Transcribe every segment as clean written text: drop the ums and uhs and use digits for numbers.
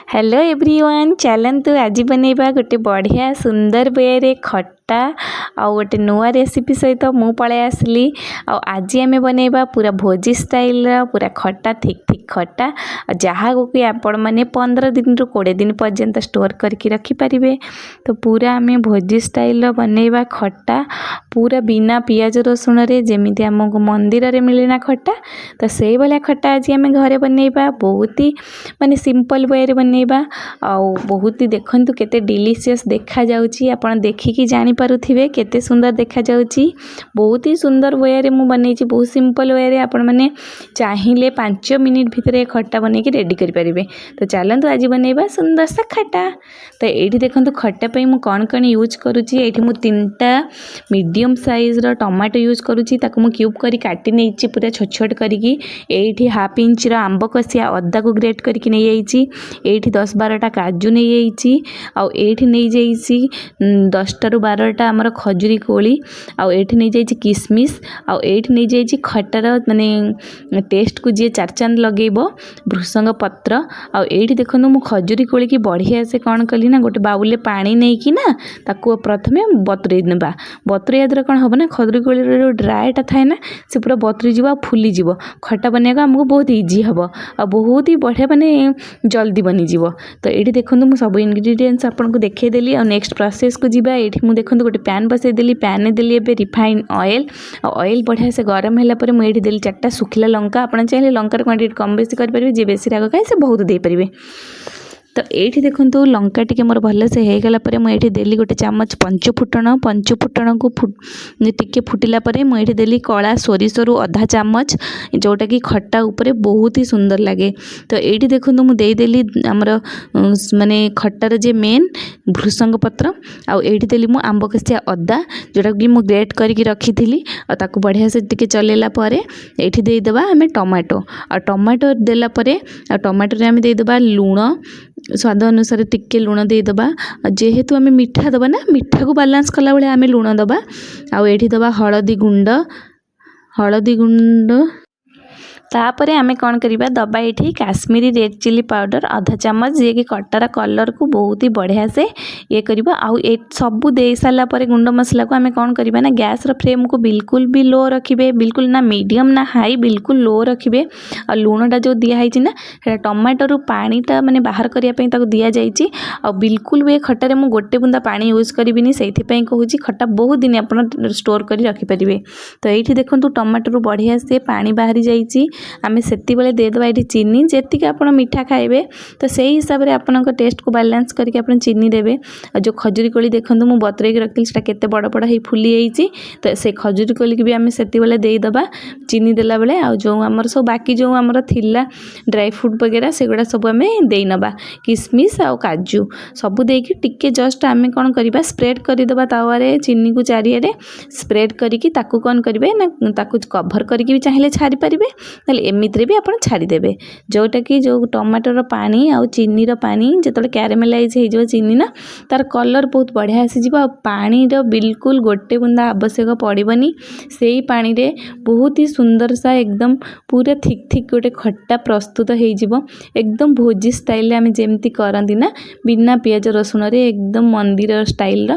Hello everyone चलतु आज बनैबा गोटे बढ़िया सुंदर वे रे खट्टा आउ गोटे नुआ रेसिपी सहित मु पळे आसली आज आम बनैबा पूरा भोजी स्टाइल पूरा खट्टा ठीक ठीक खट्टा जहाँ को आपण मैंने 15 दिन रु 20 दिन पर्यंत स्टोर करके रखिपारे। तो पूरा आम भोजी स्टाइल बनैबा खट्टा पूरा बिना पियाज रसुण रे जेमिति आमको मंदिर रे मिलेना खट्टा तो से भाया खट्टा आज आम घरे बनैबा बहुत ही माने सिंपल वे रे बनैबा आउ बहुत ही देखंतु केते डिलीशियस देखा जाउची आपण देखिकी जानि पारुथिबे केते सुंदर देखा जाउची। बहुत ही सुंदर वे रे मु बनैची बहुत सिंपल वे रे आपण माने चाहिले 5 मिनिट भितरे खट्टा बनै कि रेडी करि परिबे। तो चलंतु आज बनैबा सुंदर सा खट्टा। तो एठी देखंतु खट्टा पई मु कोन यूज करूची एठी मु 3टा मीडियम साइज रो टमाटो यूज करूची ताकू मु क्यूब करी काटी नेची पूरा छोट छोट करिकी। एठी हाफ इंच रो आंब कसिया अद्दा को ग्रेट करके नहीं जाइची। एठी 10-12टा काजू नहीं जाइची आउ एठी नहीं जाइची 10टा रु 12टा हमर खजूरी कोली आउ एठी नहीं जाइची किसमिस आउ एठी नहीं जाइची खट्टार माने टेस्ट को जे चार चांद लगेबो भृसंग पत्र आउ एठी देखनु मु खजूरी कोली की बढ़िया से कोन कली ना गोटे बाउल पानी नहीं कि ना ताकू प्रथमे बतुरेई नेबा। बतुरेया द्वारा कोन होबो ना खजूरी कोली रो ड्राईटा थाए ना से पूरा बतुरी जीव फुली जीव खट्टा बनेगा हमको बहुत इजी हबो आ बहुत ही बढ़िया माने जल्दी बनी जीव। तो ये देखो मुझे सब इंग्रेडिएंट्स आपको देखई देली और नेक्स्ट प्रोसेस को जीवा। ये मुझे देखो गोटे पैन बसई देली पैन ने देली एबे रिफाइन ऑयल ऑयल बढ़िया से गरम होला पर मुझे देली 4टा सुखिला लंका आप चाहिए लंकार क्वांटिटी कम बेसी करेंगे जे बेसी राग खाए से बहुत दे पारे। तो ये देखो लंका टी मोर भल से हो गला मुझे देली गोटे चामच पंचफुटण को टिके फुटिला मुझे देली कला सोरिष रु आधा चामच जोटा कि खट्टा उपरे बहुत ही सुंदर लगे। तो ये देखो मुझे देली आमर माने खट्टार जे मेन भृसंग पत्र आउ ये देली मु आंब कसिया अदा जोटा कि मु ग्रेट करके रखी थी ताकू बढ़िया से टिके चलेला परे एठी देदेबा आम टमाटो आ टमाटो देला परे आ टमाटो रे आम देदेबा लूण स्वाद अनुसार टिके लुण देदेबा जेहेतु आम मीठा दबा ना मीठा को बालांस कला बेले आम लुण दबा आउ एठी दबा हळदी गुंड तापरे आमे कौन करिबा दबा ये काश्मीरी रेड चिली पाउडर आधा चामच जे कि कट्टार कलर को बहुत ही बढ़िया से ये करिबा आउ ए सबू दे साला परे गुंड मसला को आमे कौन करिबा ना गैस रो फ्लेम को बिल्कुल भी लो रखिबे बिल्कुल ना मीडियम ना हाई बिल्कुल लो रखिबे। आ लुणटा जो दिया है ना सेटा टमाटर पानीटा माने बाहर करिया पई ताको दिया जाइची आ बिल्कुल भी खट्टारे मु गोटे बुंदा पानी यूज करिबिनी सेथि पई कहूची खट्टा बहुत दिन आपण स्टोर करी रखि परिबे। तो एठी देखंतु टमाटर बढ़िया से पानी बाहरी जाइची आम से देदेबा ये चीनी जी आप मीठा खाइबे तो से हिसाब से आपण टेस्ट को बैलेंस करके आप चीनी देवे। और जो खजूरी कोली देखो मुझे बतरेक रखी से केते बड़ बड़ ही फुली जाइए तो से खजूरी कोली की भी आम से देदेबा चीनी देला बेले आ जो आमर सब बाकी जो आमर थिला ड्राई फ्रूट वगैरह से गुड़ा सब आम देनबा किसमिस आ काजू सबू देकी टिके जस्ट आम कौन करवा स्प्रेड करदेबा तावारे चीनी को चारिआडे स्प्रेड करके ताकू कौन करेंगे ना ताकू कभर करके भी चाहिए छाड़ी पारे एमितिरे भी आप छाड़ीदेवे जोटा कि जो टमाटर पानी आउ चीनी पानी जो कैरामेलाइज हो चीनी ना तार कलर बहुत बढ़िया आसीज पानी बिल्कुल गोटे बुंदा आवश्यक पड़बनी से ही पानी रे बहुत ही सुंदर सा एकदम पूरा थिक थिक गोटे खट्टा प्रस्तुत हो एकदम भोजी स्टाइल आम जमती करती ना बिना पियाज रसुण रे एकदम मंदिर स्टाइल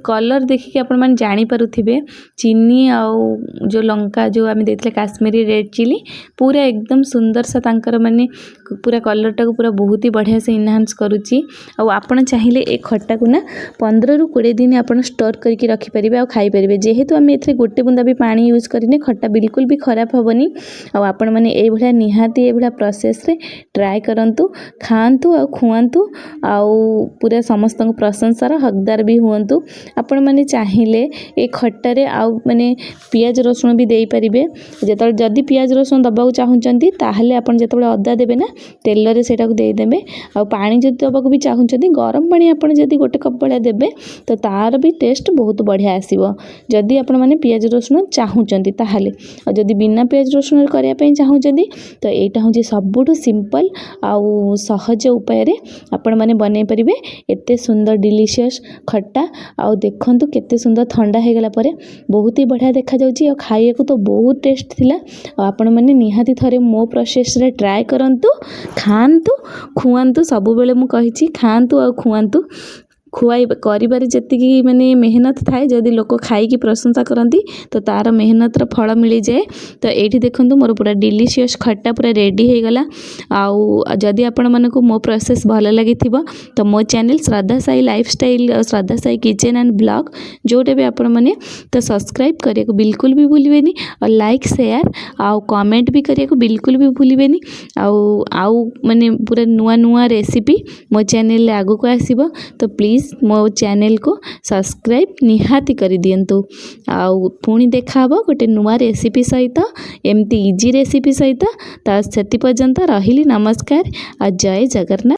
कलर देखिए आपण मैंने जानीपे चीनी आउ जो लंका जो आम देते काश्मीरी रेड चिली पूरा एकदम सुंदर सा तांकर माने पूरा कलरटा को पूरा बहुत ही बढ़िया से इनहांस करुच्ची। आपण चाहिए ए खट्टा को ना 15 रु 20 दिन आप स्टोर करके रखिपारे आ खाईपारे जेहेतु आम ए गोटे बुंदा भी पानी यूज करें खट्टा बिल्कुल भी खराब हेनी। आपण मैंने ये निहाती ये प्रोसेस रे ट्राए करंतु खातु आ खुआंतु आउ पूरा समस्त प्रशंसार हकदार भी हुंतु। आपण मैंने चाहिए ए खट्टारे आउ माने पियाज रसुण भी दे पारिबे जेतल जदी पियाज रसुण दबा चाहूँगी ताहले आपण जेतबेले अदा देबे ना तेल रे सेटा को दे देबे आ पानी जदी दबा भी चाहूँगी गरम पानी आपण जदी गोटे कप बळा देबे तो तार भी टेस्ट बहुत बढ़िया आसीबो जदी आपण माने पियाज रसुण चाहूँगी ताहले। आ जदी बिना पियाज रसुण करिया पई चाहूँगी तो एटा होची सबुठु सिंपल आउ सहज उपाय रे आपण माने बनै परिबे एते सुंदर डिलीशियस खट्टा आ देखंतु केते सुंदर ठंडा हो गला परे बहुत ही बढ़िया देखा जाउची आ खाइया को तो बहुत टेस्ट थिला। आपण माने निहाती थरे मो प्रोसेस रे ट्राए करंतु ଖାଆନ୍ତୁ ଖୁଆନ୍ତୁ ସବୁବେଳେ ମୁଁ କହିଛି ଖାଆନ୍ତୁ ଆଉ ଖୁଆନ୍ତୁ ଖୁଆଇବା କରିବାରେ ଯେତିକି ମାନେ ମେହନତ ଥାଏ ଯଦି ଲୋକ ଖାଇକି ପ୍ରଶଂସା କରନ୍ତି ତ ତା'ର ମେହନତର ଫଳ ମିଳିଯାଏ। ତ ଏଇଠି ଦେଖନ୍ତୁ ମୋର ପୁରା ଡିଲିସିୟସ୍ ଖଟା ପୁରା ରେଡ଼ି ହେଇଗଲା। ଆଉ ଯଦି ଆପଣମାନଙ୍କୁ ମୋ ପ୍ରୋସେସ୍ ଭଲ ଲାଗିଥିବ ତ ମୋ channel Shraddha Sai lifestyle Shraddha Sai kitchen and blog ଯେଉଁଟା ବି ଆପଣମାନେ ତ ସବସ୍କ୍ରାଇବ୍ କରିବାକୁ ବିଲକୁଲ ବି ଭୁଲିବେନି ଆଉ ଲାଇକ୍ ସେୟାର ଆଉ କମେଣ୍ଟ ବି କରିବାକୁ ବିଲକୁଲ ବି ଭୁଲିବେନି। ଆଉ ମାନେ ପୁରା ନୂଆ ନୂଆ ରେସିପି ମୋ ଚ୍ୟାନେଲ୍ରେ ଆଗକୁ ଆସିବ ତ ପ୍ଲିଜ୍ ମୋ ଚ୍ୟାନେଲ୍କୁ ସବସ୍କ୍ରାଇବ୍ ନିହାତି କରିଦିଅନ୍ତୁ। ଆଉ ପୁଣି ଦେଖାହେବ ଗୋଟେ ନୂଆ ରେସିପି ସହିତ ଏମିତି ଇଜି ରେସିପି ସହିତ। ତ ସେଥି ପର୍ଯ୍ୟନ୍ତ ରହିଲି ନମସ୍କାର ଆଉ ଜୟ ଜଗନ୍ନାଥ।